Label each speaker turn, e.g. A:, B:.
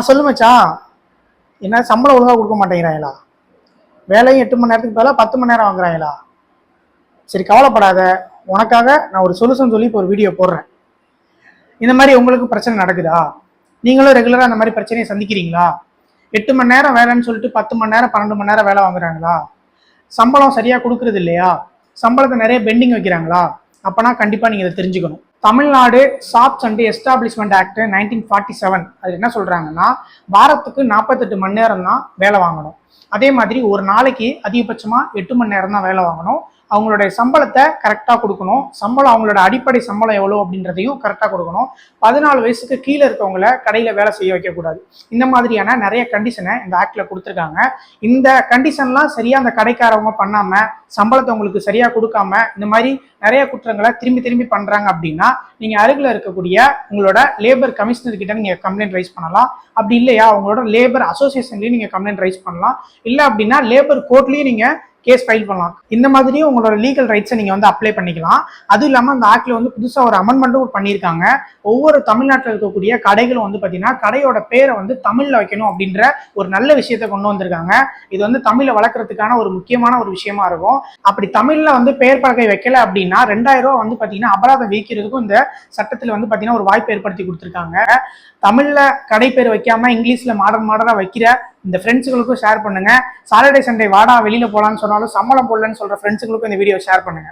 A: சொல்லு மச்சான். என்ன சம்பளம் ஒழுங்கா கொடுக்க மாட்டேங்கிறாங்களா? வேலையும் 8 மணி நேரத்துக்கு பதிலாக 10 மணி நேரம் வாங்குறாங்களா? சரி கவலைப்படாத, உனக்காக நான் ஒரு சொல்யூஷன் சொல்லி இப்போ ஒரு வீடியோ போடுறேன். இந்த மாதிரி உங்களுக்கு பிரச்சனை நடக்குதா? நீங்களும் ரெகுலராக அந்த மாதிரி பிரச்சனையை சந்திக்கிறீங்களா? 8 மணி நேரம் வேலைன்னு சொல்லிட்டு 10 மணி நேரம் 12 மணி நேரம் வேலை வாங்குறாங்களா? சம்பளம் சரியா கொடுக்கறது இல்லையா? சம்பளத்தை நிறைய பெண்டிங் வைக்கிறாங்களா? அப்பனா கண்டிப்பா நீங்க இதை தெரிஞ்சுக்கணும். Tamil Nadu shops and establishment act 1947 அது என்ன சொல்றாங்கன்னா, வாரத்துக்கு 48 மணி நேரம் தான் வேலை வாங்கணும். அதே மாதிரி ஒரு நாளைக்கு அதிகபட்சமா 8 மணி நேரம் தான் வேலை வாங்கணும். அவங்களுடைய சம்பளத்தை கரெக்டா கொடுக்கணும். சம்பளம் அவங்களோட அடிப்படை சம்பளம் எவ்வளவு அப்படின்றதையும் கரெக்டா கொடுக்கணும். 14 வயசுக்கு கீழே இருக்கவங்களை கடையில வேலை செய்ய வைக்கக்கூடாது. இந்த மாதிரியான நிறைய கண்டிஷனை இந்த ஆக்ட்ல கொடுத்துருக்காங்க. இந்த கண்டிஷன்லாம் சரியா அந்த கடைக்காரவங்க பண்ணாம, சம்பளத்தை உங்களுக்கு சரியா கொடுக்காம இந்த மாதிரி நிறைய குற்றங்களை திரும்பி திரும்பி பண்றாங்க அப்படின்னா, நீங்க அருகில் இருக்கக்கூடிய உங்களோட லேபர் கமிஷனர் கிட்ட நீங்க கம்ப்ளைண்ட் ரைஸ் பண்ணலாம். அப்படி இல்லையா உங்களோட லேபர் அசோசியேஷன்லயும் நீங்க கம்ப்ளைண்ட் ரைஸ் பண்ணலாம். இல்ல அப்படின்னா லேபர் கோர்ட்லயும் நீங்க கேஸ் ஃபைல் பண்ணலாம். இந்த மாதிரியும் உங்களோட லீகல் ரைட்ஸை நீங்க வந்து அப்ளை பண்ணிக்கலாம். அதுவும் இல்லாம அந்த ஆக்ட்ல வந்து புதுசா ஒரு அமெண்ட்மெண்ட்டும் பண்ணியிருக்காங்க. ஒவ்வொரு தமிழ்நாட்டில் இருக்கக்கூடிய கடைகளும் வந்து பாத்தீங்கன்னா கடையோட பேரை வந்து தமிழ்ல வைக்கணும் அப்படின்ற ஒரு நல்ல விஷயத்தை கொண்டு வந்திருக்காங்க. இது வந்து தமிழை வளர்க்கறதுக்கான ஒரு முக்கியமான ஒரு விஷயமா இருக்கும். அப்படி தமிழ்ல வந்து பெயர் பலகை வைக்கல அப்படின்னா 2000 ரூபாய் வந்து பாத்தீங்கன்னா அபராதம் விதிக்கிறதுக்கும் இந்த சட்டத்துல வந்து பாத்தீங்கன்னா ஒரு வாய்ப்பு ஏற்படுத்தி கொடுத்திருக்காங்க. தமிழ்ல கடை பேர் வைக்காம இங்கிலீஷ்ல மாடர்னா வைக்கிற இந்த ஃப்ரெண்ட்ஸுகளுக்கும் ஷேர் பண்ணுங்க. சாட்டர்டே சண்டே வாடா வெளியில போலான்னு சொன்னாலும் சம்பளம் போடலன்னு சொல்ற ஃப்ரெண்ட்ஸுகளுக்கும் இந்த வீடியோ ஷேர் பண்ணுங்க.